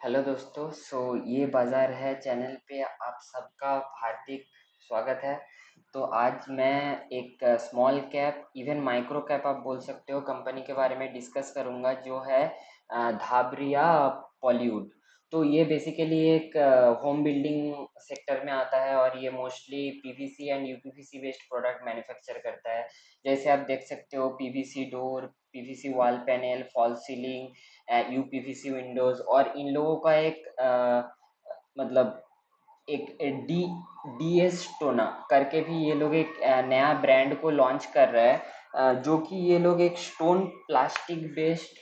Hello दोस्तों। ये बाज़ार है चैनल पे आप सबका हार्दिक स्वागत है। तो आज मैं एक small cap even micro cap आप बोल सकते हो कंपनी के बारे में डिस्कस करूंगा जो है धाबरिया पॉलीवुड। तो ये बेसिकली एक होम बिल्डिंग सेक्टर में आता है और ये mostly PVC and UPVC based product manufacture करता है। जैसे आप देख सकते हो PVC door, PVC wall panel, fall ceiling, UPVC Windows. और इन लोगों का एक मतलब एक डीएस टोना करके भी ये लोग एक नया ब्रांड को लॉन्च कर रहे हैं, जो कि ये लोग एक stone plastic based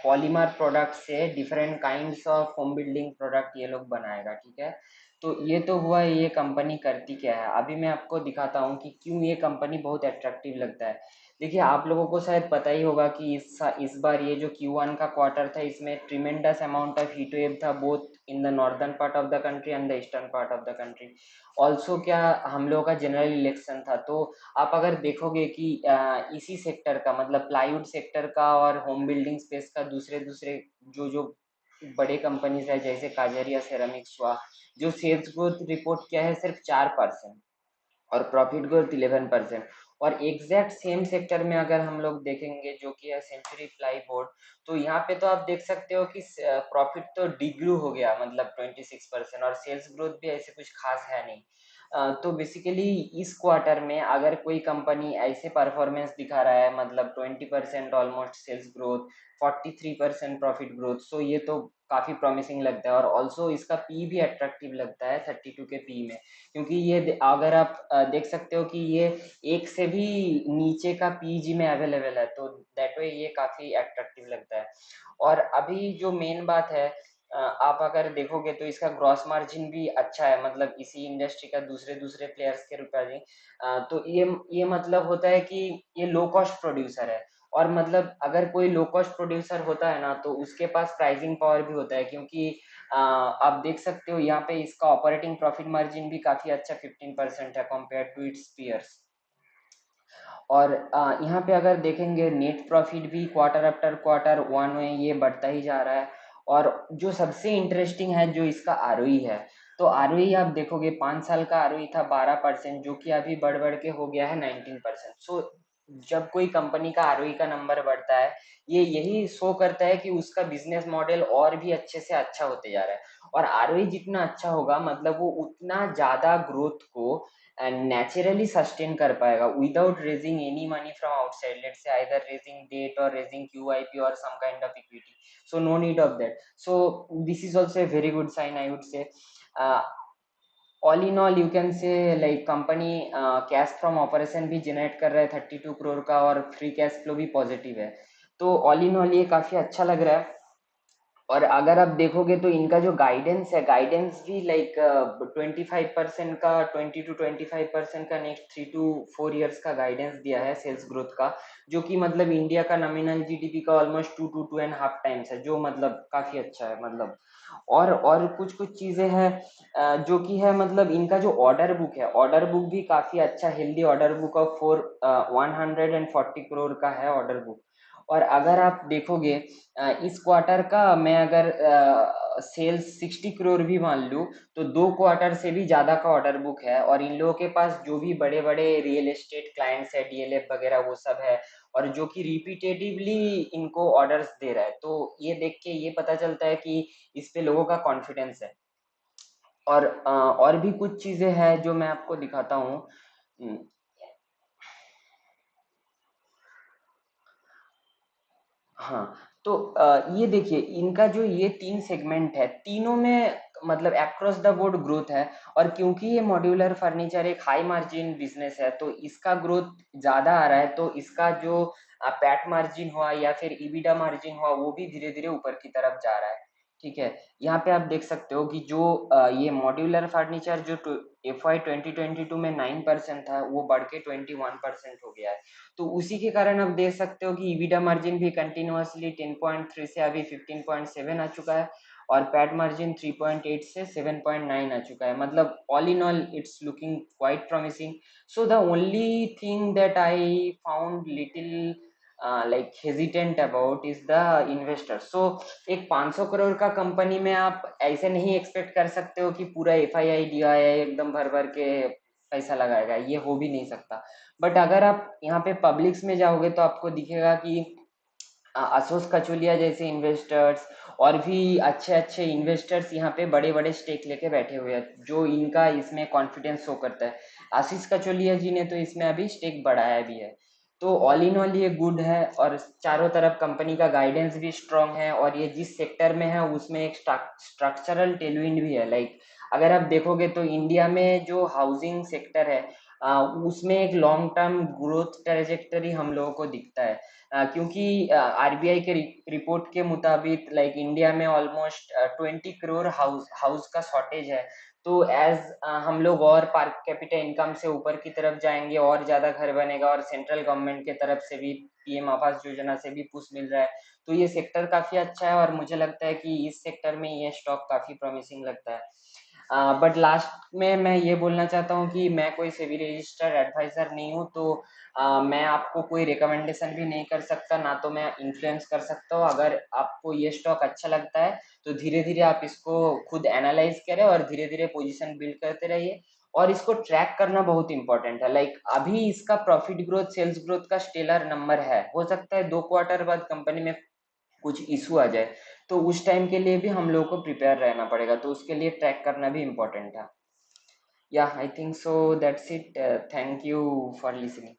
polymer product से different kinds of home building product ये लोग बनाएगा। ठीक है, तो ये तो हुआ ये कंपनी करती क्या है। अभी मैं आपको दिखाता हूँ कि क्यों ये कंपनी बहुत अट्रैक्टिव लगता है। देखिए, आप लोगों को शायद पता ही होगा कि इस बार ये जो Q1 का क्वार्टर था इसमें tremendous amount of heat wave था, both in the northern part of the country and the eastern part of the country. Also क्या, हम लोगों का जनरल इलेक्शन था। तो आप अगर देखोगे कि इसी सेक्टर का मतलब प्लाईवुड सेक्टर का और होम बिल्डिंग स्पेस का दूसरे दूसरे जो जो बड़े कंपनीज है जैसे काजरिया सेरामिक्स हुआ, जो सेल्स ग्रोथ रिपोर्ट किया है सिर्फ 4% और प्रॉफिट ग्रोथ 11%। और एग्जैक्ट सेम सेक्टर में अगर हम लोग देखेंगे जो कि है सेंचुरी प्लाई बोर्ड, तो यहाँ पे तो आप देख सकते हो कि प्रॉफिट तो डिग्रू हो गया मतलब 26% और सेल्स ग्रोथ भी ऐसे कुछ खास है नहीं। तो बेसिकली इस क्वार्टर में अगर कोई कंपनी ऐसे परफॉर्मेंस दिखा रहा है मतलब 20% almost sales growth, 43% profit growth, so ये तो काफी प्रॉमिसिंग लगता है। और ऑल्सो इसका पी भी अट्रैक्टिव लगता है 32 के पी में, क्योंकि ये अगर आप देख सकते हो कि ये एक से भी नीचे का पीजी में अवेलेबल है, तो दैट वे ये काफी अट्रैक्टिव लगता है। और अभी जो मेन बात है, आप अगर देखोगे तो इसका ग्रॉस मार्जिन भी अच्छा है, मतलब इसी इंडस्ट्री का दूसरे दूसरे प्लेयर्स के रुपए तो ये मतलब होता है कि ये लो कॉस्ट प्रोड्यूसर है। और मतलब अगर कोई लो कॉस्ट प्रोड्यूसर होता है ना तो उसके पास प्राइसिंग पावर भी होता है, क्योंकि आप देख सकते हो यहाँ पे इसका ऑपरेटिंग प्रॉफिट मार्जिन भी काफी अच्छा 15% है कंपेयर टू इट्स पीयर्स। और यहाँ पे अगर देखेंगे नेट प्रॉफिट भी क्वार्टर आफ्टर क्वार्टर वन में ये बढ़ता ही जा रहा है। और जो सबसे इंटरेस्टिंग है जो इसका आरओई है, तो आरओई आप देखोगे 5 साल का आरओई था 12%, जो कि अभी बढ़ बढ़ के हो गया है 19%। सो जब कोई कंपनी का आरओई का नंबर बढ़ता है, ये यही शो करता है कि उसका बिजनेस मॉडल और भी अच्छे से अच्छा होते जा रहा है। और आरओई जितना अच्छा होगा मतलब वो उतना ज्यादा ग्रोथ को naturally sustain कर पाएगा without raising any money from outside, let's say either raising debt or raising QIP or some kind of equity. So no need of that. So this is also a very good sign, I would say. uh, all in all you can say like company cash from operation भी generate कर रहा है 32 करोड़ का और free cash flow भी positive है। तो all in all ये काफी अच्छा लग रहा है। और अगर आप देखोगे तो इनका जो गाइडेंस है, गाइडेंस भी लाइक 25% का, 20 to 25% का नेक्स्ट 3 to 4 years का गाइडेंस दिया है सेल्स ग्रोथ का, जो कि मतलब इंडिया का नॉमिनल जीडीपी का ऑलमोस्ट 2 to 2.5 times है, जो मतलब काफी अच्छा है मतलब। और कुछ कुछ चीजें हैं जो कि है मतलब इनका जो ऑर्डर बुक है, ऑर्डर बुक भी काफी अच्छा healthy order book of 140 crore का है ऑर्डर बुक। और अगर आप देखोगे इस क्वार्टर का, मैं अगर सेल्स 60 करोड़ भी मान लूँ तो 2 क्वार्टर से भी ज्यादा का ऑर्डर बुक है। और इन लोगों के पास जो भी बड़े बड़े रियल एस्टेट क्लाइंट्स है, डीएलएफ वगैरह वो सब है, और जो कि रिपीटेटिवली इनको ऑर्डर्स दे रहा है। तो ये देख के ये पता चलता है कि इस पे लोगों का कॉन्फिडेंस है। और भी कुछ चीजें हैं जो मैं आपको दिखाता हूँ। हम्म, हाँ, तो ये देखिए इनका जो ये 3 सेगमेंट है, तीनों में मतलब अक्रॉस द बोर्ड ग्रोथ है। और क्योंकि ये मॉड्यूलर फर्नीचर एक हाई मार्जिन बिजनेस है तो इसका ग्रोथ ज्यादा आ रहा है, तो इसका जो पैट मार्जिन हुआ या फिर ईबिटा मार्जिन हुआ वो भी धीरे धीरे ऊपर की तरफ जा रहा है। ठीक है, यहाँ पे आप देख सकते हो कि जो ये मॉड्यूलर फर्नीचर जो FY 2022 में 9% था वो बढ़ के 21% हो गया है। तो उसी के कारण आप देख सकते हो कि ईबिटा मार्जिन भी कंटिन्यूअसली 10.3 से अभी 15.7 आ चुका है, और पैट मार्जिन 3.8 से 7.9 आ चुका है। मतलब all in all it's looking quite promising. So the only thing that I found little like hesitant about is the investor. So एक 500 करोड़ का कंपनी में आप ऐसे नहीं एक्सपेक्ट कर सकते हो कि पूरा FII DII एकदम भर भर के पैसा लगाएगा, ये हो भी नहीं सकता। बट अगर आप यहाँ पे पब्लिक्स में जाओगे तो आपको दिखेगा कि आशुष कचोलिया जैसे इन्वेस्टर्स और भी अच्छे अच्छे इन्वेस्टर्स यहाँ पे बड़े बड़े स्टेक लेके बैठे हुए हैं, जो इनका इसमें कॉन्फिडेंस शो करता है। आशीष कचोलिया जी ने तो इसमें अभी स्टेक बढ़ाया भी है। तो ऑल इन ऑल ये गुड है, और चारों तरफ कंपनी का गाइडेंस भी स्ट्रांग है, और ये जिस सेक्टर में है उसमें एक स्ट्रक्चरल टेलविंड भी है। लाइक अगर आप देखोगे तो इंडिया में जो हाउसिंग सेक्टर है, उसमें एक लॉन्ग टर्म ग्रोथ ट्रेजेक्टरी हम लोगों को दिखता है। क्योंकि RBI के रिपोर्ट के मुताबिक लाइक इंडिया में ऑलमोस्ट 20 करोड़ हाउस का शॉर्टेज है। तो एज हम लोग और पर कैपिटा इनकम से ऊपर की तरफ जाएंगे, और ज्यादा घर बनेगा, और सेंट्रल गवर्नमेंट के तरफ से भी PM आवास योजना से भी पुश मिल रहा है। तो ये सेक्टर काफी अच्छा है, और मुझे लगता है कि इस सेक्टर में ये स्टॉक काफी प्रॉमिसिंग लगता है। बट लास्ट में मैं ये बोलना चाहता हूँ कि मैं कोई सेबी रजिस्टर्ड एडवाइजर नहीं हूँ, तो मैं आपको कोई रिकमेंडेशन भी नहीं कर सकता, ना तो मैं इन्फ्लुएंस कर सकता हूँ। अगर आपको ये स्टॉक अच्छा लगता है तो धीरे धीरे आप इसको खुद एनालाइज करें, और धीरे धीरे पोजीशन बिल्ड करते रहिए, और इसको ट्रैक करना बहुत इंपॉर्टेंट है। लाइक अभी इसका प्रॉफिट ग्रोथ, सेल्स ग्रोथ का स्टेलर नंबर है, हो सकता है 2 क्वार्टर बाद कंपनी में कुछ इशू आ जाए, तो उस टाइम के लिए भी हम लोगों को प्रिपेयर रहना पड़ेगा, तो उसके लिए ट्रैक करना भी इम्पोर्टेंट है। या I think so that's it. Thank you for listening.